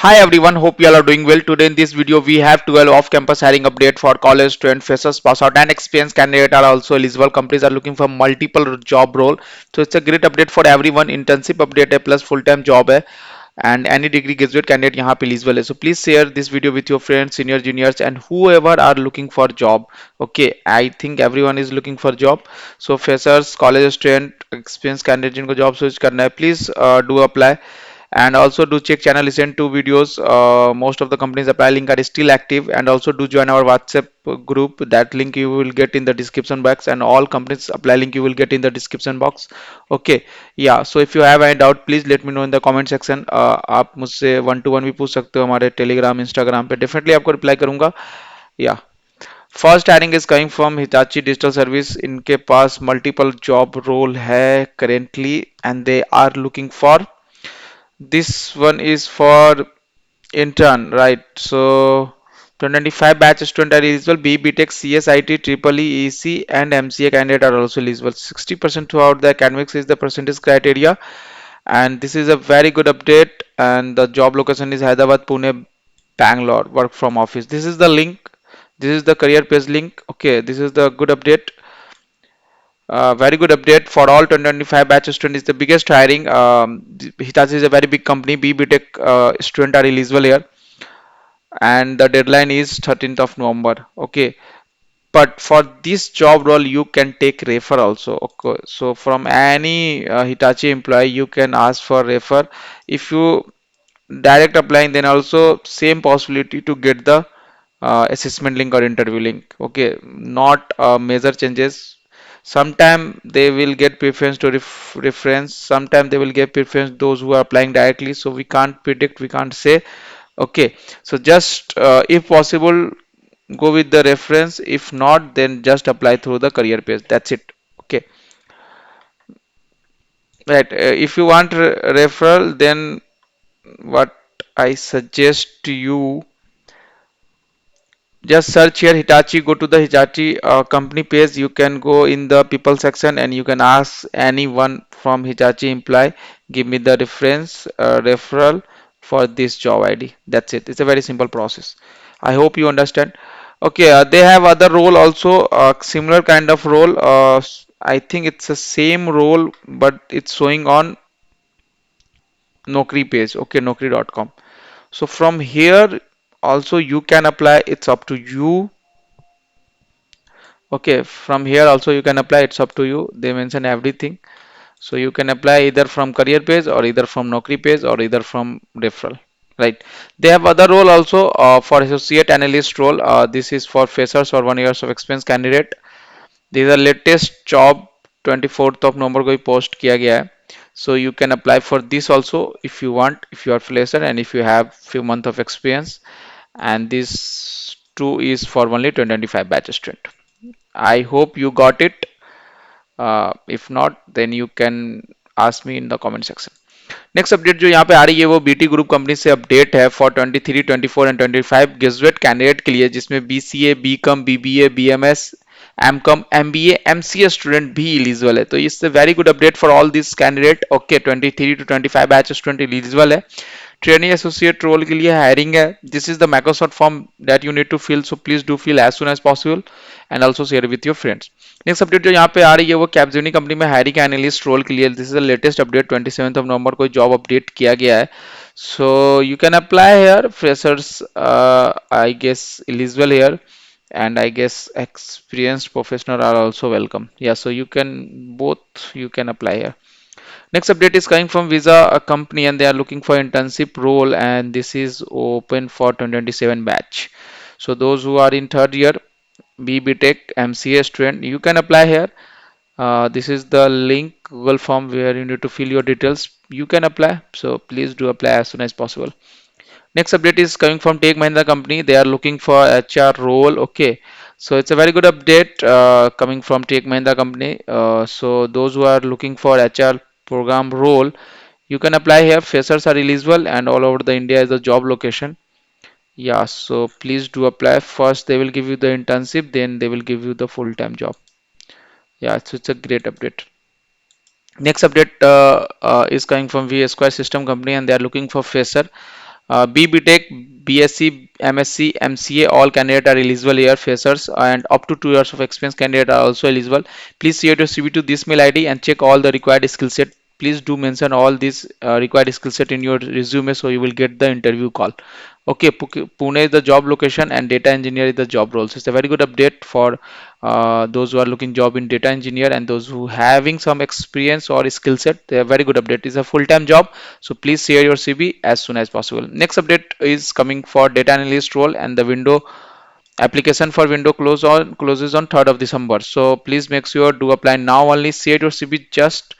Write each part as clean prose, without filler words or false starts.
Hi everyone, hope you all are doing well. Today in this video we have 12 off-campus hiring update for college student freshers, pass out and experienced candidate are also eligible. Companies are looking for multiple job role. So it's a great update for everyone. Internship update है plus full-time job है and any degree graduate candidate यहाँ पे eligible है. So please share this video with your friends, senior juniors and whoever are looking for job. Okay, I think everyone is looking for job. So freshers, college student, experienced candidate जिनको job switch करना है, please do apply and also do check channel listen to videos. Most of the companies apply link are still active and also do join our WhatsApp group. That link you will get in the description box and all companies apply link you will get in the description box. Okay, yeah, so if you have any doubt please let me know in the comment section. आप मुझसे one two one भी पूछ सकते हो हमारे Telegram Instagram पे, definitely आपको reply करूंगा. या first hiring is coming from Hitachi digital service. इनके पास मल्टीपल जॉब रोल है currently and they are looking for. This one is for intern, right? So 2025 batch student are eligible. BTech, CSIT, Triple E, EC, and MCA candidate are also eligible. 60% throughout the academics is the percentage criteria, and this is a very good update. And the job location is Hyderabad, Pune, Bangalore. Work from office. This is the link. This is the career page link. Okay, this is the good update. Very good update for all 2025 batch student is the biggest hiring. Hitachi is a very big company. BTech student are eligible here, and the deadline is 13th of November. Okay, but for this job role you can take refer also. Okay, so from any Hitachi employee you can ask for refer. If you direct applying, then also same possibility to get the assessment link or interview link. Okay, not major changes. Sometime they will get preference to reference, sometime they will get preference those who are applying directly, so we can't predict, we can't say. Okay, so just if possible go with the reference, if not then just apply through the career page, that's it. Okay, right. If you want referral, then what I suggest to you, just search here Hitachi, go to the Hitachi company page. You can go in the people section and you can ask anyone from Hitachi employee, give me the reference referral for this job ID. That's it. It's a very simple process. I hope you understand. Okay, they have other role also, similar kind of role. I think it's the same role, but it's showing on Naukri page. Okay, Naukri.com. So from here also you can apply. It's up to you. Okay, from here also you can apply, it's up to you. They mention everything. So you can apply either from career page or either from Naukri page or either from referral. Right. They have other role also for associate analyst role. This is for freshers or 1 years of experience candidate. These are latest job 24th of November को ही post किया गया है. So you can apply for this also if you want, if you are fresher and if you have few months of experience. And this two is for only 2025 batch student. I hope you got it. If not, then you can ask me in the comment section. Next update जो यहाँ पे आ रही है वो BT group company से update है for 23, 24 and 25 graduate candidate के लिए, जिसमें BCA, BCom, BBA, BMS, MCom, MBA, MCA student भी एलिजिबल है. तो इससे very good update for all this candidate. Okay, 23 to 25 batch student eligible है. ट्रेनिंग एसोसिएट रोल के लिए हायरिंग है. This is the Microsoft form that you need to fill, so please do fill as soon as possible and also share with your friends. Next update जो यहाँ पे आ रही है वो कैपजेनी कंपनी में हायरिंग एनालिस्ट रोल के लिए. This is the latest update, 27th of November को जॉब अपडेट किया गया है. So you can apply here. Freshers I guess eligible here and I guess experienced professional are also welcome. Yeah, so you can both, you can apply here. Next update is coming from Visa, a company, and they are looking for internship role, and this is open for 2027 batch. So those who are in third year, BTech, MCA student, you can apply here. This is the link Google form where you need to fill your details. You can apply, so please do apply as soon as possible. Next update is coming from Tech Mahindra company. They are looking for HR role. Okay, so it's a very good update coming from Tech Mahindra company. So those who are looking for HR program role, you can apply here. Freshers are eligible and all over the India is the job location. Yeah, so please do apply. First they will give you the internship, then they will give you the full-time job. Yeah, so it's a great update. Next update is coming from V Square System Company, and they are looking for fresher. BTech, BSc, MSc, MCA, all candidates are eligible here, freshers, and up to 2 years of experience candidate are also eligible. Please share your CV to this mail ID and check all the required skill set. Please do mention all these required skill set in your resume so you will get the interview call. Okay, Pune is the job location and data engineer is the job role. So it's a very good update for those who are looking job in data engineer and those who having some experience or skill set. They are very good update. It's a full-time job, so please share your CV as soon as possible. Next update is coming for data analyst role, and the window application for window closes on 3rd of December. So please make sure to apply now only. Share your CV just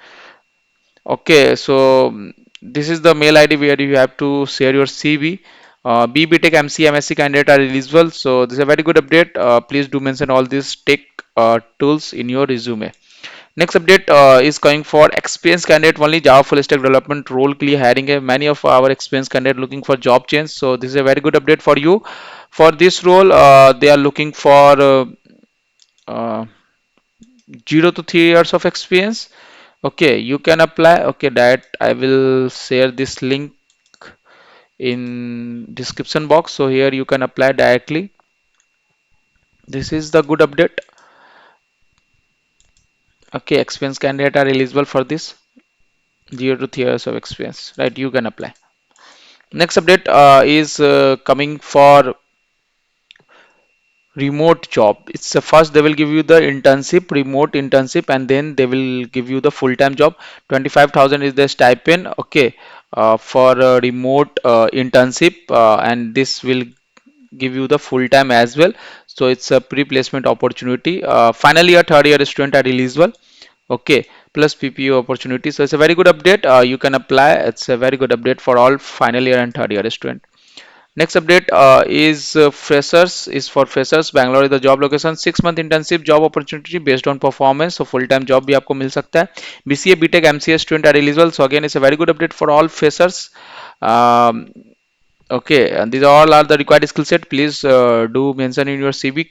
okay. So this is the mail ID where you have to share your CV. BTech, MC, MSc candidate are eligible. So this is a very good update. Please do mention all these tech tools in your resume. Next update is coming for experienced candidate only. Java full stack development role clear hiring. Many of our experienced candidate looking for job change. So this is a very good update for you. For this role, they are looking for uh, 0 to 3 years of experience. Okay, you can apply. Okay, that I will share this link in description box. So here you can apply directly. This is the good update. Okay, experienced candidate are eligible for this 0 to 3 years of experience. Right, you can apply. Next update is coming for remote job. It's the first they will give you the internship, remote internship, and then they will give you the full-time job. 25,000 is the stipend. Okay, for a remote internship, and this will give you the full-time as well. So it's a pre-placement opportunity. Final year, third year student are eligible. Okay, plus PPO opportunity. So it's a very good update. You can apply. It's a very good update for all final year and third year student. Next update is freshers is for freshers. Bangalore is the job location. 6 month internship job opportunity based on performance. So full time job भी आपको मिल सकता है. BCA, BTech, MCA student are eligible. So again, it's a very good update for all freshers. Um, okay, and these all are the required skill set. Please do mention in your CV.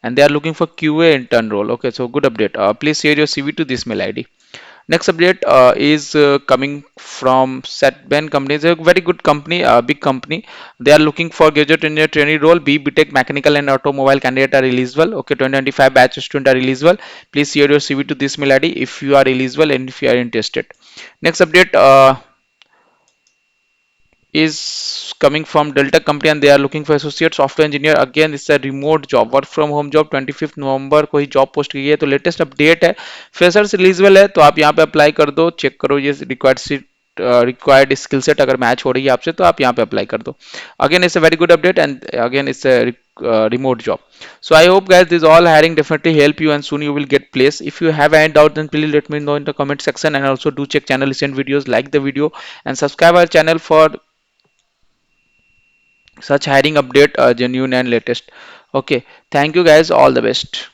And they are looking for QA intern role. Okay, so good update. Please share your CV to this mail ID. Next update is coming from Setben company. It's a very good company, big company. They are looking for graduate engineer trainee role. BTech mechanical and automobile candidate are eligible. Okay, 2025 batch student are eligible. Please share your CV to this mail ID if you are eligible and if you are interested. Next update is coming from Delta company and they are looking for associate software engineer. Again, it's a remote job, work from home job. 25 नवंबर को ही job post की है, तो latest update है. Freshers eligible है तो आप यहाँ पे अप्लाई कर दो. चेक करो ये required seat required skill set अगर मैच हो रही है आपसे तो आप यहाँ पे अप्लाई कर दो. Again it's a very good update and again it's a remote job. So I hope guys this all hiring definitely help you and soon you will get place. If you have any doubt then please let me know in the comment section, and also do check channel recent videos, like the video and subscribe our channel for such hiring update genuine and latest. Okay, thank you guys, all the best.